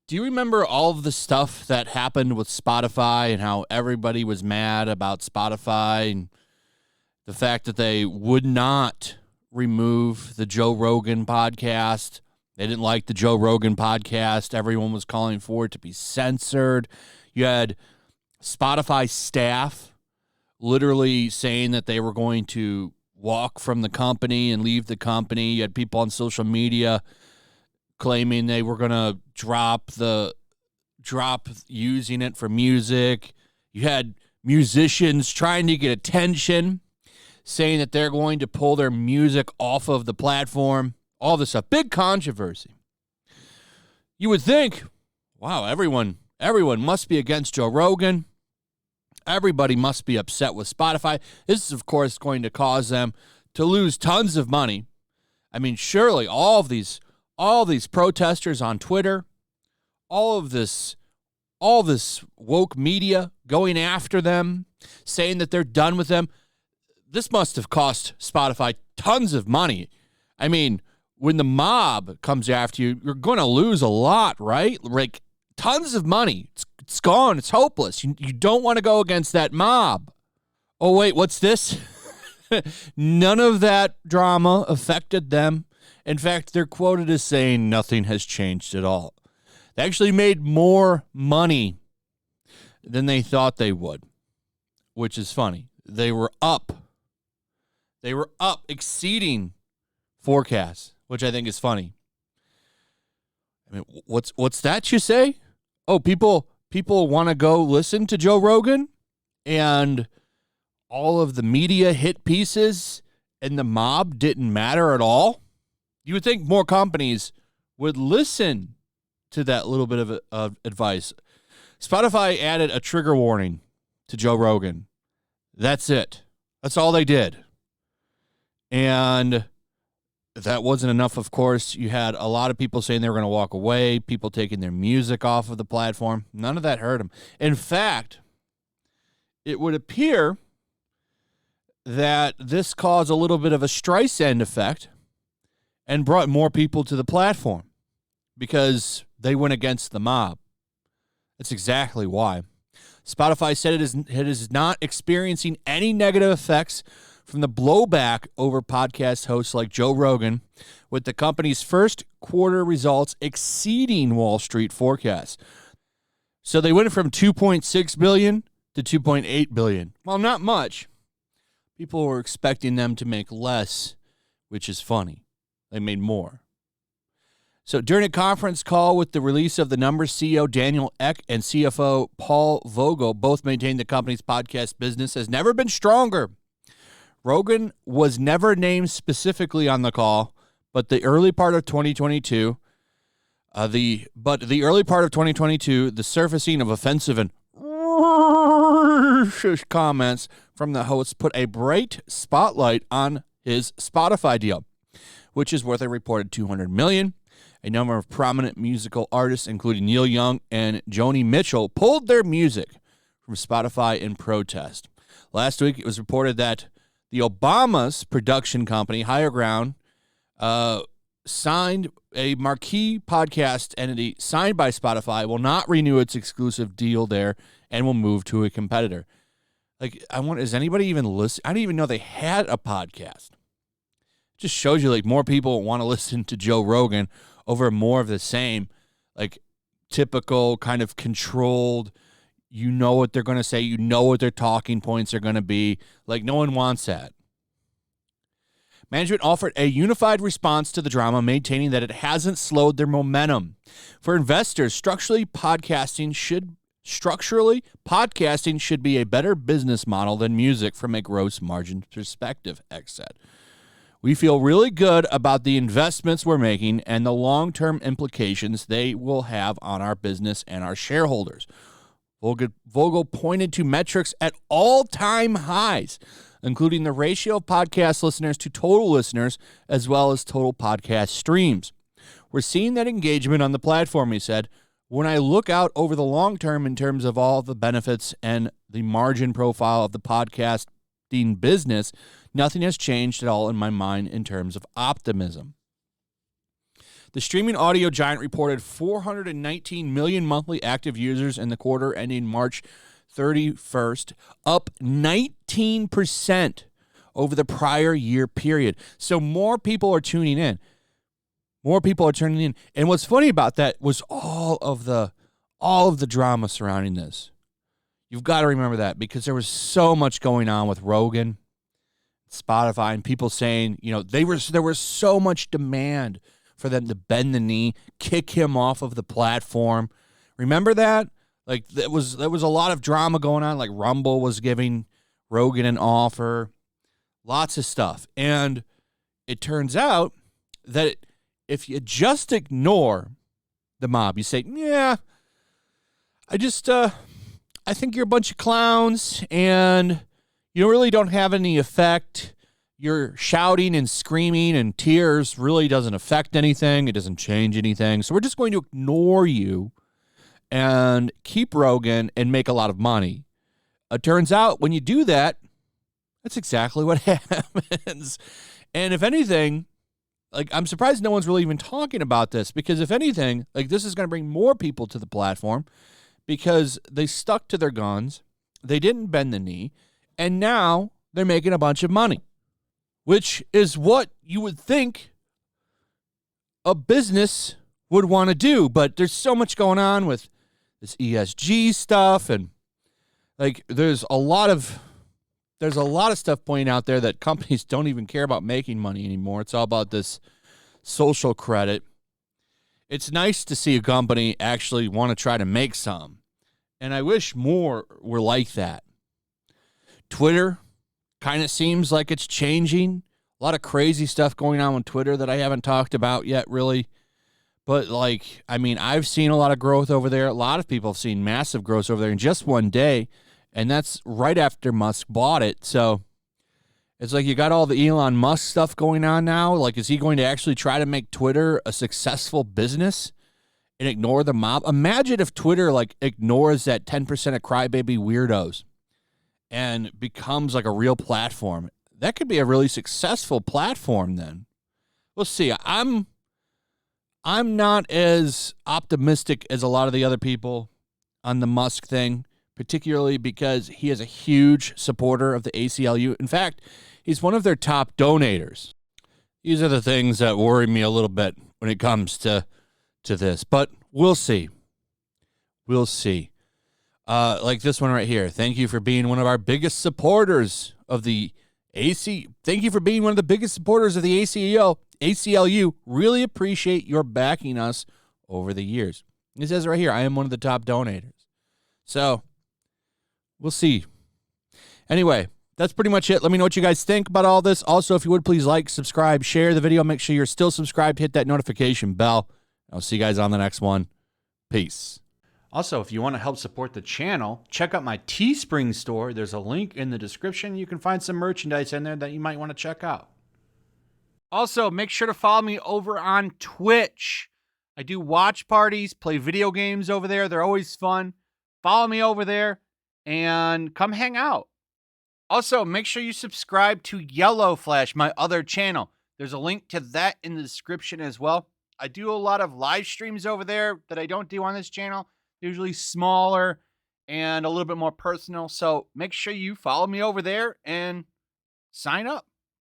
Do you remember all of the stuff that happened with Spotify and how everybody was mad about Spotify and the fact that they would not remove the Joe Rogan podcast? They didn't like the Joe Rogan podcast. Everyone was calling for it to be censored. You had Spotify staff literally saying that they were going to walk from the company and leave the company. You had people on social media claiming they were going to drop using it for music. You had musicians trying to get attention, saying that they're going to pull their music off of the platform. All this stuff. Big controversy. You would think, wow, everyone must be against Joe Rogan. Everybody must be upset with Spotify. This is, of course, going to cause them to lose tons of money. I mean, surely all these protesters on Twitter, all this woke media going after them, saying that they're done with them. This must have cost Spotify tons of money. I mean, when the mob comes after you, you're going to lose a lot, right? Like tons of money. It's gone. It's hopeless. You don't want to go against that mob. Oh, wait, what's this? None of that drama affected them. In fact, they're quoted as saying nothing has changed at all. They actually made more money than they thought they would, which is funny. They were up. They were up, exceeding forecasts, which I think is funny. I mean, what's that you say? Oh, people want to go listen to Joe Rogan and all of the media hit pieces and the mob didn't matter at all? You would think more companies would listen to that little bit of advice. Spotify added a trigger warning to Joe Rogan. That's it. That's all they did. And that wasn't enough, of course. You had a lot of people saying they were going to walk away, people taking their music off of the platform. None of that hurt them. In fact, it would appear that this caused a little bit of a Streisand effect and brought more people to the platform because they went against the mob. That's exactly why. Spotify said it is not experiencing any negative effects from the blowback over podcast hosts like Joe Rogan, with the company's first quarter results exceeding Wall Street forecasts. So they went from $2.6 billion to $2.8 billion. Well, not much. People were expecting them to make less, which is funny. They made more. So during a conference call with the release of the numbers, CEO Daniel Ek and CFO Paul Vogel both maintained the company's podcast business has never been stronger. Rogan was never named specifically on the call, but the early part of 2022, the surfacing of offensive and comments from the hosts put a bright spotlight on his Spotify deal, which is worth a reported $200 million. A number of prominent musical artists, including Neil Young and Joni Mitchell, pulled their music from Spotify in protest. Last week, it was reported that the Obama's production company, Higher Ground, signed a marquee podcast entity signed by Spotify, will not renew its exclusive deal there, and will move to a competitor. Like, is anybody even listening? I didn't even know they had a podcast. It just shows you, like, more people want to listen to Joe Rogan over more of the same, like, typical kind of controlled, you know what they're going to say, you know what their talking points are going to be. Like, no one wants that. Management offered a unified response to the drama, maintaining that it hasn't slowed their momentum. For investors, structurally, podcasting should be a better business model than music from a gross margin perspective, X said. We feel really good about the investments we're making and the long-term implications they will have on our business and our shareholders. Vogel pointed to metrics at all-time highs, including the ratio of podcast listeners to total listeners, as well as total podcast streams. We're seeing that engagement on the platform, he said. When I look out over the long term in terms of all the benefits and the margin profile of the podcast affecting business, nothing has changed at all in my mind in terms of optimism. The streaming audio giant reported 419 million monthly active users in the quarter ending March 31st, up 19% over the prior year period. So more people are tuning in. More people are tuning in. And what's funny about that was all of the drama surrounding this. You've got to remember that, because there was so much going on with Rogan, Spotify, and people saying, there was so much demand for them to bend the knee, kick him off of the platform. Remember that? Like, there was a lot of drama going on. Like, Rumble was giving Rogan an offer, lots of stuff. And it turns out that if you just ignore the mob, you say, yeah, I think you're a bunch of clowns and you really don't have any effect. Your shouting and screaming and tears really doesn't affect anything. It doesn't change anything. So we're just going to ignore you and keep Rogan and make a lot of money. It turns out when you do that, that's exactly what happens. And if anything, like, I'm surprised no one's really even talking about this, because if anything, like, this is going to bring more people to the platform because they stuck to their guns. They didn't bend the knee. And now they're making a bunch of money, which is what you would think a business would want to do. But there's so much going on with this ESG stuff, and like there's a lot of stuff pointing out there that companies don't even care about making money anymore. It's all about this social credit. It's nice to see a company actually want to try to make some, and I wish more were like that. Twitter kind of seems like it's changing. A lot of crazy stuff going on with Twitter that I haven't talked about yet, really. But, like, I mean, I've seen a lot of growth over there. A lot of people have seen massive growth over there in just one day, and that's right after Musk bought it. So it's like you got all the Elon Musk stuff going on now. Like, is he going to actually try to make Twitter a successful business and ignore the mob? Imagine if Twitter, like, ignores that 10% of crybaby weirdos and becomes like a real platform. That could be a really successful platform then. We'll see. I'm not as optimistic as a lot of the other people on the Musk thing, particularly because he is a huge supporter of the ACLU. In fact, he's one of their top donators. These are the things that worry me a little bit when it comes to this, but we'll see. We'll see. Like this one right here. Thank you for being one of our biggest supporters of the Thank you for being one of the biggest supporters of the ACLU. Really appreciate your backing us over the years. It says right here, I am one of the top donators. So we'll see. Anyway, that's pretty much it. Let me know what you guys think about all this. Also, if you would, please like, subscribe, share the video. Make sure you're still subscribed. Hit that notification bell. I'll see you guys on the next one. Peace. Also, if you want to help support the channel, check out my Teespring store. There's a link in the description. You can find some merchandise in there that you might want to check out. Also, make sure to follow me over on Twitch. I do watch parties, play video games over there. They're always fun. Follow me over there and come hang out. Also, make sure you subscribe to YellowFlash, my other channel. There's a link to that in the description as well. I do a lot of live streams over there that I don't do on this channel. Usually smaller and a little bit more personal. So make sure you follow me over there and sign up.